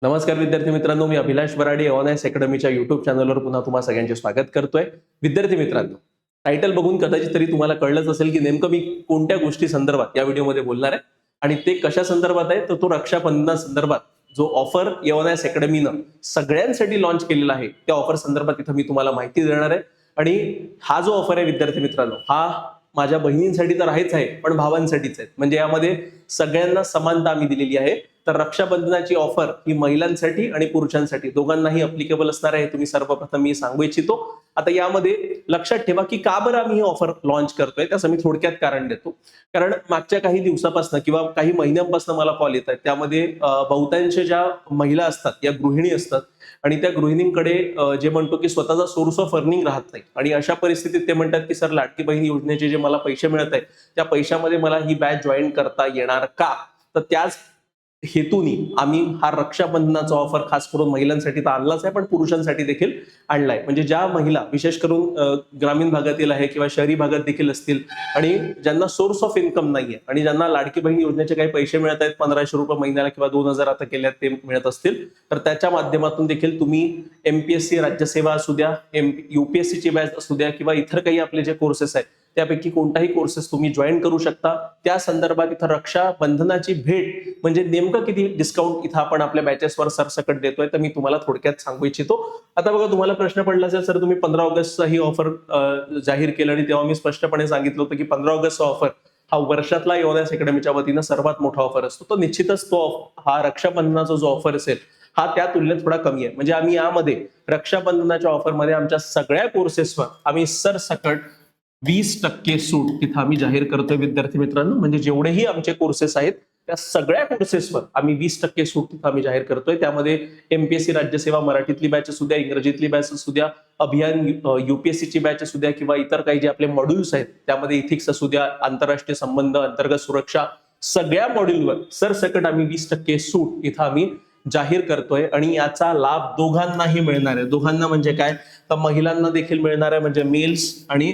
नमस्कार विद्यार्थी मित्रांनो, मी अभिलाष बराडे ऑनएस अकॅडमीच्या युट्यूब चॅनलवर पुन्हा तुम्हा सगळ्यांचे स्वागत करतोय. विद्यार्थी मित्रांनो, टायटल बघून कदाचित तरी तुम्हाला कळलंच असेल की नेमकं मी कोणत्या गोष्टी संदर्भात या व्हिडिओमध्ये बोलणार आहे आणि ते कशा संदर्भात आहे. तर तो रक्षाबंधना संदर्भात जो ऑफर ऑनएस अकॅडमीनं सगळ्यांसाठी लॉन्च केलेला आहे त्या ऑफर संदर्भात इथं मी तुम्हाला माहिती देणार आहे. आणि हा जो ऑफर आहे विद्यार्थी मित्रांनो, हा माझ्या बहिणींसाठी तर आहेच आहे, पण भावांसाठीच आहे. म्हणजे यामध्ये सगळ्यांना समानता आम्ही दिलेली आहे. तर रक्षाबंधनाची ऑफर ही महिलांसाठी आणि पुरुषांसाठी दोघांनाही अप्लिकेबल असणार आहे. तुम्ही सर्वप्रथम मी सांगू इच्छितो. आता यामध्ये लक्षात ठेवा की का बरं आम्ही ही ऑफर लॉन्च करतोय, त्याचं मी थोडक्यात कारण देतो. कारण मागच्या काही दिवसापासून किंवा काही महिन्यांपासून मला कॉल येत आहेत, त्यामध्ये बहुतांश ज्या महिला असतात या गृहिणी असतात आणि त्या गृहिणींकडे जे म्हणतो की स्वतःचा सोर्स ऑफ अर्निंग राहत नाही. आणि अशा परिस्थितीत ते म्हणतात की सर, लाडकी बहीण योजनेचे जे मला पैसे मिळत आहेत त्या पैशामध्ये मला ही बॅच जॉईन करता येणार का. तर त्याच हेतूनी आम्ही हा रक्षाबंधनाचा ऑफर खास करून महिलांसाठी तर आणलाच आहे, पण पुरुषांसाठी देखील आणलाय. म्हणजे ज्या महिला विशेष करून ग्रामीण भागातील आहे किंवा शहरी भागात देखील असतील आणि ज्यांना सोर्स ऑफ इन्कम नाहीये आणि ज्यांना लाडकी बहीण योजनेचे काही पैसे मिळत आहेत, 1500 रुपये महिन्याला किंवा 2000 आता केल्यात ते मिळत असतील, तर त्याच्या माध्यमातून देखील तुम्ही एमपीएससी राज्यसेवा असू द्या, युपीएससी ची बॅच असू द्या किंवा इतर काही आपले जे कोर्सेस आहेत त्यापैकी कोणताही कोर्सेस तुम्ही जॉईन करू शकता. त्या संदर्भात इथं रक्षाबंधनाची भेट म्हणजे नेमकं किती डिस्काउंट इथं आपण आपल्या बॅचेसवर सरसकट देतोय, तर मी तुम्हाला थोडक्यात सांगू इच्छितो. आता बघा, तुम्हाला प्रश्न पडला असेल सर, तुम्ही 15 ऑगस्टचा ही ऑफर जाहीर केलं आणि तेव्हा मी स्पष्टपणे सांगितलं होतं की 15 ऑगस्टचा ऑफर हा वर्षातला ऑनएस अकॅडमीच्या वतीनं सर्वात मोठा ऑफर असतो. तो निश्चितच तो हा रक्षाबंधनाचा जो ऑफर असेल हा त्या तुलनेत थोडा कमी आहे. म्हणजे आम्ही यामध्ये रक्षाबंधनाच्या ऑफरमध्ये आमच्या सगळ्या कोर्सेसवर आम्ही सरसकट 20% सूट तिथं आम्ही जाहीर करतोय विद्यार्थी मित्रांनो. म्हणजे जेवढेही आमचे कोर्सेस आहेत त्या सगळ्या कोर्सेसवर आम्ही 20% सूट तिथं आम्ही जाहीर करतोय. त्यामध्ये एमपीएससी राज्यसेवा मराठीतली बॅच असू द्या, इंग्रजीतली बॅच असू द्या, अभियान युपीएससीची बॅच असू द्या किंवा इतर काही जे आपले मॉड्यूल्स आहेत त्यामध्ये इथिक्स असू द्या, आंतरराष्ट्रीय संबंध, अंतर्गत सुरक्षा, सगळ्या मॉड्यूलवर सरसकट आम्ही 20% सूट इथं आम्ही जाहीर करतोय. आणि याचा लाभ दोघांनाही मिळणार आहे. दोघांना म्हणजे काय, तर महिलांना देखील मिळणार आहे, म्हणजे मेल्स आणि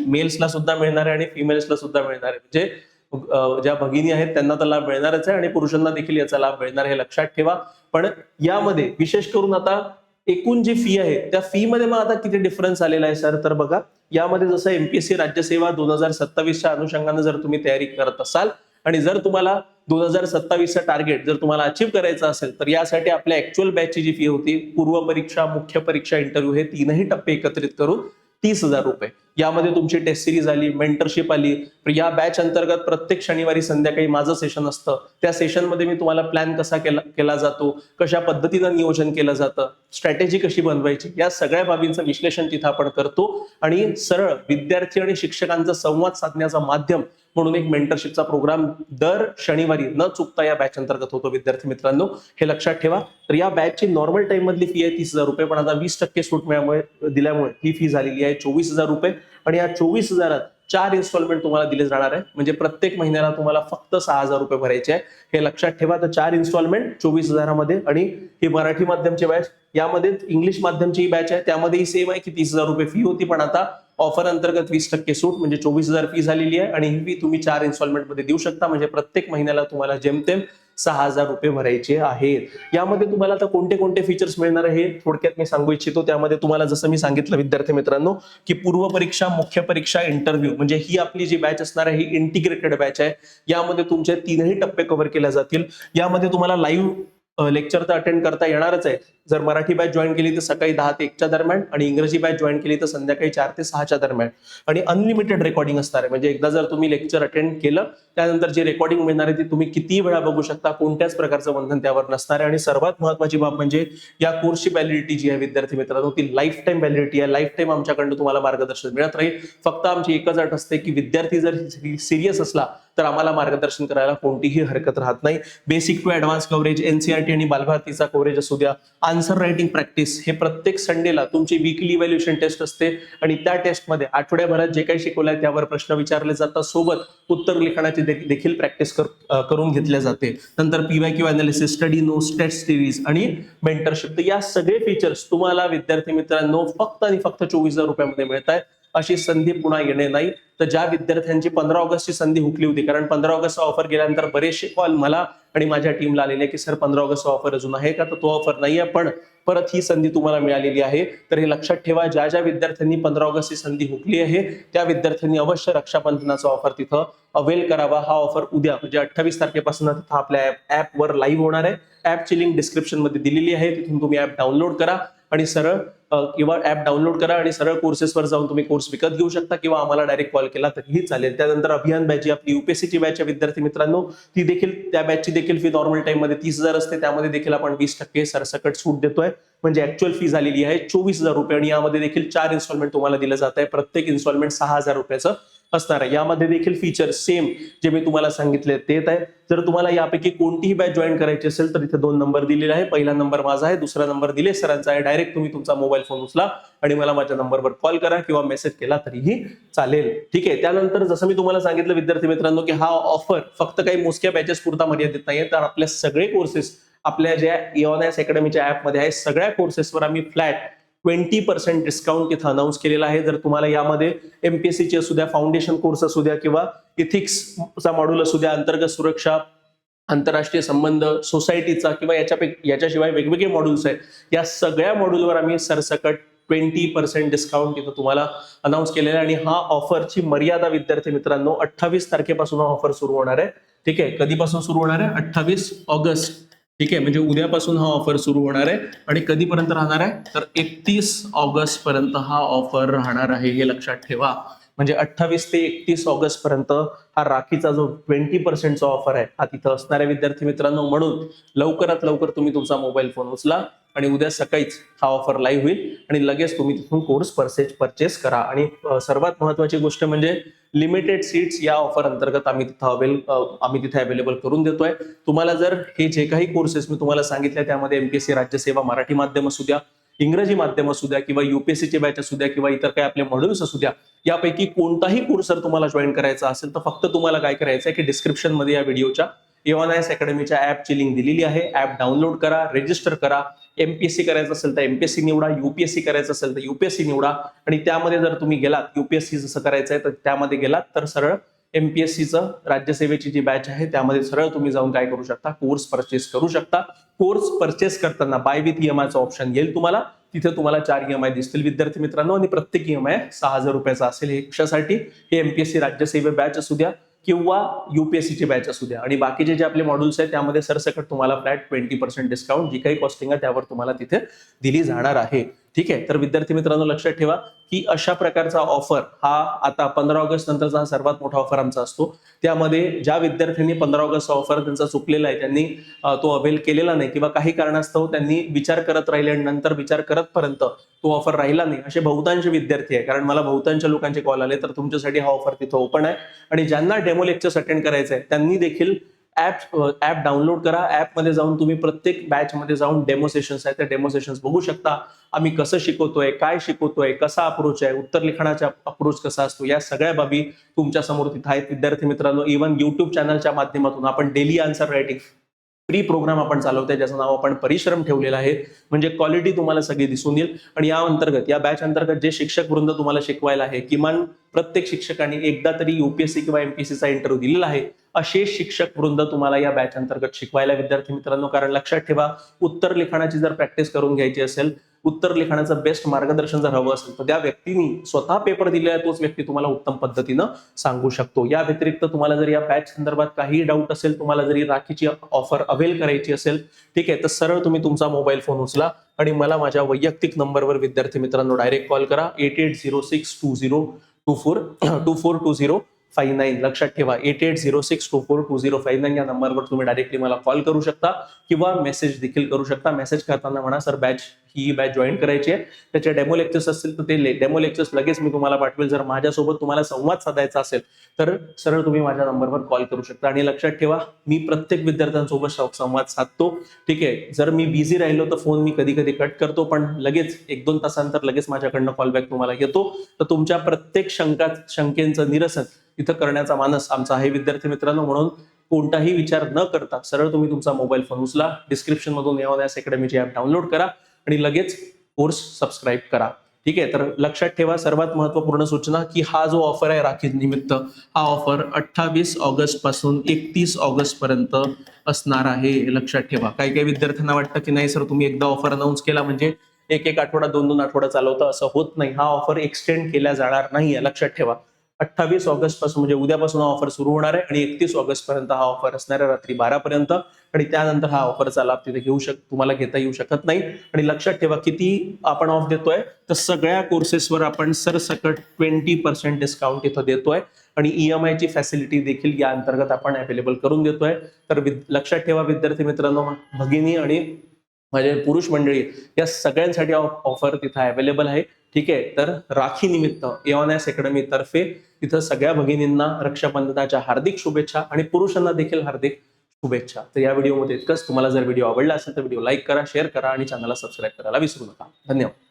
मेल्सला सुद्धा मिळणार आहे आणि फिमेल्सला सुद्धा मिळणार आहे. म्हणजे ज्या भगिनी आहेत त्यांना तर लाभ मिळणारच आहे आणि पुरुषांना देखील याचा लाभ मिळणार, हे लक्षात ठेवा. पण यामध्ये विशेष करून आता एकूण जी फी आहे त्या फी मध्ये मग आता किती डिफरन्स आलेला आहे सर, तर बघा, यामध्ये जसं एमपीएससी राज्यसेवा 2027च्या अनुषंगाने जर तुम्ही तयारी करत असाल आणि जर तुम्हाला 2027चं टार्गेट जर तुम्हाला अचीव्ह करायचं असेल, तर यासाठी आपल्या ऍक्च्युअल बॅचची जी फी होती, पूर्व परीक्षा, मुख्य परीक्षा, इंटरव्ह्यू हे तीनही टप्पे एकत्रित करून 30,000 रुपये. यामध्ये तुमची टेस्ट सिरीज आली, मेंटरशिप आली. या बॅच अंतर्गत प्रत्येक शनिवारी संध्याकाळी माझं सेशन असतं. त्या सेशनमध्ये मी तुम्हाला प्लॅन कसा केला जातो, कशा पद्धतीनं नियोजन केलं जातं, स्ट्रॅटेजी कशी बनवायची, या सगळ्या बाबींचं विश्लेषण तिथं आपण करतो. आणि सरळ विद्यार्थी आणि शिक्षकांचा संवाद साधण्याचं माध्यम म्हणून एक मेंटरशिपचा प्रोग्राम दर शनिवारी न चुकता या बॅच अंतर्गत होतो विद्यार्थी मित्रांनो, हे लक्षात ठेवा. तर या बॅचची नॉर्मल टाइम मधली फी आहे 30,000 रुपये, पण आता 20% सूट दिल्यामुळे ही फी झालेली आहे 24,000 रुपये. आणि या 24,000 4 इन्स्टॉलमेंट तुम्हाला दिले जाणार आहे. म्हणजे प्रत्येक महिन्याला तुम्हाला फक्त 6,000 रुपये भरायचे आहे, हे लक्षात ठेवा. तर 4 इन्स्टॉलमेंट 24,000 मध्ये. आणि ही मराठी माध्यमची बॅच, यामध्ये इंग्लिश माध्यमची बॅच आहे, त्यामध्येही सेम आहे की 30,000 रुपये फी होती, पण आता ऑफर अंतर्गत 20% सूट म्हणजे 24,000 फी झालेली आहे. आणि ही फी तुम्ही 4 इन्स्टॉलमेंट मध्ये देऊ शकता. म्हणजे प्रत्येक महिन्याला तुम्हाला जेमतेम 6,000 रुपये भरायचे आहेत. यामध्ये तुम्हाला आता कोणते कोणते फीचर्स मिळणार आहे हे थोडक्यात मी सांगू इच्छितो. त्यामध्ये तुम्हाला जसं मी सांगितलं विद्यार्थी मित्रांनो की पूर्व परीक्षा, मुख्य परीक्षा, इंटरव्ह्यू, म्हणजे ही आपली जी बॅच असणार आहे ही इंटिग्रेटेड बॅच आहे. यामध्ये तुमचे तीनही टप्पे कव्हर केले जातील. यामध्ये तुम्हाला लाईव्ह लेक्चर तर अटेंड करता येणारच आहे. जर मराठी बॅच जॉईन केली तर सकाळी 10 ते 1च्या दरम्यान आणि इंग्रजी बॅच जॉईन केली तर संध्याकाळी 4 ते 6च्या दरम्यान. आणि अनलिमिटेड रेकॉर्डिंग असणार आहे. म्हणजे एकदा जर तुम्ही लेक्चर अटेंड केलं त्यानंतर जे रेकॉर्डिंग मिळणार आहे ती तुम्ही कितीही वेळा बघू शकता, कोणत्याच प्रकारचं बंधन त्यावर नसणार आहे. आणि सर्वात महत्वाची बाब म्हणजे या कोर्सची व्हॅलिडिटी जी आहे विद्यार्थी मित्रांनो ती लाईफ टाईम व्हॅलिडिटी आहे. लाईफ टाईम आमच्याकडून तुम्हाला मार्गदर्शन मिळत राहील. फक्त आमची एकच अट असते की विद्यार्थी जर सिरियस असला तर आम्हाला मार्गदर्शन करायला कोणतीही हरकत राहत नाही. Basic to advance coverage, NCERT आणि बालभारतीचा कव्हरेज असू द्या, आन्सर रायटिंग प्रॅक्टिस, हे प्रत्येक संडेला तुमची वीकली इव्हॅल्युएशन टेस्ट असते. आणि त्या टेस्टमध्ये आठवड्याभरात जे काही शिकवलंय त्यावर प्रश्न विचारले जातात, सोबत उत्तर लिखाणाची देखील प्रॅक्टिस करून घेतल्या जाते. नंतर PYQ analysis, study notes, test series आणि मेंटरशिप. तर या सगळे फीचर्स तुम्हाला विद्यार्थी मित्रांनो फक्त आणि फक्त 24,000 रुपयामध्ये मिळत आहेत. अशी संधी पुन्हा येणे नाही. तर ज्या विद्यार्थ्यांची 15 ऑगस्टची संधी हुकली होती, कारण 15 ऑगस्ट ऑफर गेल्यानंतर बरेचसे कॉल मला आणि माझ्या टीमला आलेले की सर 15 ऑगस्ट ऑफर अजून आहे का, तर तो ऑफर नाही आहे, पण परत ही संधी तुम्हाला मिळालेली आहे. तर हे लक्षात ठेवा, ज्या ज्या विद्यार्थ्यांनी 15 ऑगस्टची संधी हुकली आहे त्या विद्यार्थ्यांनी अवश्य रक्षाबंधनाचा ऑफर तिथं अवेल करावा. हा ऑफर उद्या म्हणजे 28 तारखेपासून तिथं आपल्या ऍपवर लाईव्ह होणार आहे. ऍपची लिंक डिस्क्रिप्शन मध्ये दिलेली आहे, तिथून तुम्ही ऍप डाउनलोड करा आणि सरळ किंवा ऍप डाउनलोड करा आणि सरळ कोर्सेसवर जाऊन तुम्ही कोर्स विकत घेऊ शकता किंवा आम्हाला डायरेक्ट कॉल केला तरीही चालेल. त्यानंतर अभियान बॅच, आपली युपीएससीची बॅच आहे विद्यार्थी मित्रांनो, ती देखील त्या बॅचची देखील फी नॉर्मल टाइम मध्ये 30,000 असते. त्यामध्ये देखील आपण 20% सरसकट सूट देतोय, म्हणजे ऍक्च्युअल फी झालेली आहे 24,000 रुपये आणि यामध्ये देखील 4 इन्स्टॉलमेंट तुम्हाला दिलं जात आहे. प्रत्येक इन्स्टॉलमेंट 6,000 रुपयाचं असणार आहे. यामध्ये देखील फीचर सेम जे मी तुम्हाला सांगितले तेच आहे. जर तुम्हाला यापैकी कोणतीही बॅच जॉईन करायची असेल तर इथे 2 नंबर दिलेले आहे. पहिला नंबर माझा आहे, दुसरा नंबर दिलेश सरांचा आहे. डायरेक्ट तुम्ही तुमचा मोबाईल फोन उचला आणि मला माझ्या नंबरवर कॉल करा किंवा मेसेज केला तरीही चालेल. ठीक आहे. त्यानंतर जसं मी तुम्हाला सांगितलं विद्यार्थी मित्रांनो की हा ऑफर फक्त काही मोजक्या बॅचेस पुरता मर्यादित नाहीये, तर आपल्या सगळे कोर्सेस आपल्या ज्या EONICE अकॅडमीच्या ऍपमध्ये आहे सगळ्या कोर्सेसवर आम्ही फ्लॅट 20% डिस्काउंट तिथं अनाऊन्स केलेला आहे. जर तुम्हाला यामध्ये एमपीएससीचे असू द्या, फाउंडेशन कोर्स असू द्या किंवा इथिक्सचा मॉड्यूल असू द्या, अंतर्गत सुरक्षा, आंतरराष्ट्रीय संबंध, सोसायटीचा किंवा याच्याशिवाय वेगवेगळे मॉड्यूल्स आहेत, या सगळ्या मॉड्यूलवर आम्ही सरसकट 20% डिस्काउंट तिथं तुम्हाला अनाऊन्स केलेला आहे. आणि हा ऑफरची मर्यादा विद्यार्थी मित्रांनो 28 तारखेपासून हा ऑफर सुरू होणार आहे. ठीक आहे. कधीपासून सुरू होणार आहे? 28 ऑगस्ट. ठीक आहे. म्हणजे उद्यापासून हा ऑफर सुरू होणार आहे आणि कधीपर्यंत राहणार आहे तर 31 ऑगस्ट पर्यंत हा ऑफर राहणार आहे, हे लक्षात ठेवा. म्हणजे 28 ते 31 ऑगस्ट पर्यंत हा राखीचा जो 20%चा ऑफर आहे हा तिथं असणार आहे विद्यार्थी मित्रांनो. म्हणून लवकरात लवकर तुम्ही तुमचा मोबाईल फोन उचला आणि उद्या सकाळीच हा ऑफर लाईव्ह होईल आणि लगेच तुम्ही तिथून कोर्स परचेस करा. आणि सर्वात महत्वाची गोष्ट म्हणजे लिमिटेड सीट्स या ऑफर अंतर्गत आम्ही तिथे अवेलेबल करून देतोय. तुम्हाला जर हे जे काही कोर्सेस मी तुम्हाला सांगितले त्यामध्ये एमपीएससी राज्यसेवा मराठी माध्यम असू द्या, इंग्रजी माध्यम असू द्या किंवा युपीएससीची बॅच असू द्या किंवा इतर काही आपले मॉड्यूल्स असू द्या, यापैकी कोणताही कोर्स जर तुम्हाला जॉईन करायचा असेल तर फक्त तुम्हाला काय करायचं आहे की डिस्क्रिप्शन मध्ये या व्हिडिओच्या EONICE अकॅडमीच्या ऍपची लिंक दिलेली आहे. ऍप डाउनलोड करा, रजिस्टर करा. एमपीएससी करायचं असेल तर एमपीएससी निवडा, युपीएससी करायचं असेल तर युपीएससी निवडा आणि त्यामध्ये जर तुम्ही गेलात युपीएससी जसं करायचं आहे तर त्यामध्ये गेलात तर सरळ एमपीएससीचं राज्यसेवेची जी बॅच आहे त्यामध्ये सरळ तुम्ही जाऊन काय करू शकता, कोर्स परचेस करू शकता. कोर्स परचेस करताना बाय विथ EMIचा ऑप्शन येईल तुम्हाला. तिथे तुम्हाला 4 EMI दिसतील विद्यार्थी मित्रांनो आणि प्रत्येक EMI 6,000 रुपयाचा असेल. हे कशासाठी? हे एमपीएससी राज्यसेवे बॅच असू द्या किंवा युपीएससीची बॅच असू द्या. आणि बाकीचे जे आपले मॉड्यूल्स आहेत त्यामध्ये सरसकट तुम्हाला फ्लॅट 20% डिस्काउंट जी काही कॉस्टिंग आहे त्यावर तुम्हाला तिथे दिली जाणार आहे. ठीक आहे. तर विद्यार्थी मित्रांनो लक्षात ठेवा की अशा प्रकारचा ऑफर हा आता 15 ऑगस्ट नंतरचा हा सर्वात मोठा ऑफर आमचा असतो. त्यामध्ये ज्या विद्यार्थ्यांनी 15 ऑगस्ट ऑफर त्यांचा चुकलेला आहे, त्यांनी तो अवेल केलेला नाही किंवा काही कारणास्तव त्यांनी विचार करत राहिले आणि नंतर विचार करतपर्यंत तो ऑफर राहिला नाही, असे बहुतांश विद्यार्थी आहे. कारण मला बहुतांश लोकांचे कॉल आले, तर तुमच्यासाठी हा ऑफर तिथं ओपन आहे. आणि ज्यांना डेमो लेक्चर्स अटेंड करायचं आहे त्यांनी देखील ऍप डाउनलोड करा. ऍपमध्ये जाऊन तुम्ही प्रत्येक बॅच मध्ये जाऊन डेमो सेशन्स आहेत त्या डेमो सेशन्स बघू शकता. आम्ही कसं शिकवतोय, काय शिकवतोय, कसा अप्रोच आहे, उत्तर लिखाणाचा अप्रोच कसा असतो, या सगळ्या बाबी तुमच्या समोर तिथे आहेत विद्यार्थी मित्रांनो. इव्हन युट्यूब चॅनलच्या माध्यमातून आपण daily answer writing free program आपण चालवतोय, ज्याचं नाव आपण परिश्रम ठेवलेलं आहे. म्हणजे क्वालिटी तुम्हाला सगळी दिसून येईल. आणि या अंतर्गत, या बॅच अंतर्गत जे शिक्षक वृंद तुम्हाला शिकवायला आहे, किमान प्रत्येक शिक्षकांनी एकदा तरी युपीएससी किंवा एमपीएससीचा इंटरव्ह्यू दिलेला आहे, असे शिक्षक वृंद तुम्हाला या बॅच अंतर्गत शिकवायला विद्यार्थी मित्रांनो. कारण लक्षात ठेवा, उत्तर लिखाणाची जर प्रॅक्टिस करून घ्यायची असेल, उत्तर लिखाणाचं बेस्ट मार्गदर्शन जर हवं असेल तर त्या व्यक्तीने स्वतः पेपर दिलेला तोच व्यक्ती तुम्हाला उत्तम पद्धतीनं सांगू शकतो. या व्यतिरिक्त तुम्हाला जर या बॅच संदर्भात काही डाऊट असेल, तुम्हाला जरी राखीची ऑफर अवेल करायची असेल, ठीक आहे, तर सरळ तुम्ही तुमचा मोबाईल फोन उचला आणि मला माझ्या वैयक्तिक नंबरवर विद्यार्थी मित्रांनो डायरेक्ट कॉल करा. 8806202459. लक्षात ठेवा, 8806242059 या नंबरवर तुम्ही डायरेक्टली मला कॉल करू शकता किंवा मेसेज देखील करू शकता. मेसेज करताना म्हणा सर ही बॅच जॉईन करायची आहे, त्याचे डेमो लेक्चर्स असतील तर ते डेमो लेक्चर्स लगेच मी तुम्हाला पाठवेल. जर माझ्यासोबत तुम्हाला संवाद साधायचा असेल तर सरळ तुम्ही माझ्या नंबरवर कॉल करू शकता. आणि लक्षात ठेवा, मी प्रत्येक विद्यार्थ्यांसोबत संवाद साधतो. ठीक आहे. जर मी बिझी राहिलो तर फोन मी कधी कधी कट करतो, पण लगेच 1-2 तासांतर लगेच माझ्याकडनं कॉलबॅक तुम्हाला येतो. तर तुमच्या प्रत्येक शंकेचं निरसन इथं करण्याचा मानस आमचा आहे विद्यार्थी मित्रांनो. म्हणून कोणताही विचार न करता सरळ तुम्ही तुमचा मोबाईल फोन उचला, डिस्क्रिप्शन मधून EONICE अकॅडमीची ऍप डाउनलोड करा आणि लगेच कोर्स सबस्क्राईब करा. ठीक आहे, तर लक्षात ठेवा सर्वात महत्वपूर्ण सूचना की हा जो ऑफर आहे राखी निमित्त, हा ऑफर 28 ऑगस्ट पासून 31 ऑगस्ट पर्यंत असणार आहे. हे लक्षात ठेवा. काही काही विद्यार्थ्यांना वाटतं की नाही सर, तुम्ही एकदा ऑफर अनाऊन्स केला म्हणजे एक एक आठवडा 2 आठवडा चालवतं, असं होत नाही. हा ऑफर एक्सटेंड केला जाणार नाहीये, लक्षात ठेवा. 28 ऑगस्ट पासून म्हणजे उद्यापासून हा ऑफर सुरू होणार आहे आणि 31 ऑगस्ट पर्यंत हा ऑफर असणार आहे रात्री 12 पर्यंत. आणि त्यानंतर हा ऑफरचा लाभ तिथे तुम्हाला घेता येऊ शकत नाही. आणि लक्षात ठेवा किती आपण ऑफ देतोय, तर सगळ्या कोर्सेसवर आपण सरसकट 20% डिस्काउंट इथं देतोय आणि EMI ची फॅसिलिटी देखील या अंतर्गत आपण अवेलेबल करून देतोय. तर लक्षात ठेवा विद्यार्थी मित्रांनो, भगिनी आणि माझे पुरुष मंडळी या सगळ्यांसाठी ऑफर तिथं अवेलेबल आहे. ठीक आहे, तर राखी निमित्त एऑनएस अकॅडमी तर्फे तिथं सगळ्या भगिनींना रक्षाबंधनाच्या हार्दिक शुभेच्छा आणि पुरुषांना देखील हार्दिक शुभेच्छा. तर या व्हिडिओमध्ये इतकंच. तुम्हाला जर व्हिडिओ आवडला असेल तर व्हिडिओ लाईक करा, शेअर करा आणि चॅनलला सबस्क्राईब करायला विसरू नका. धन्यवाद.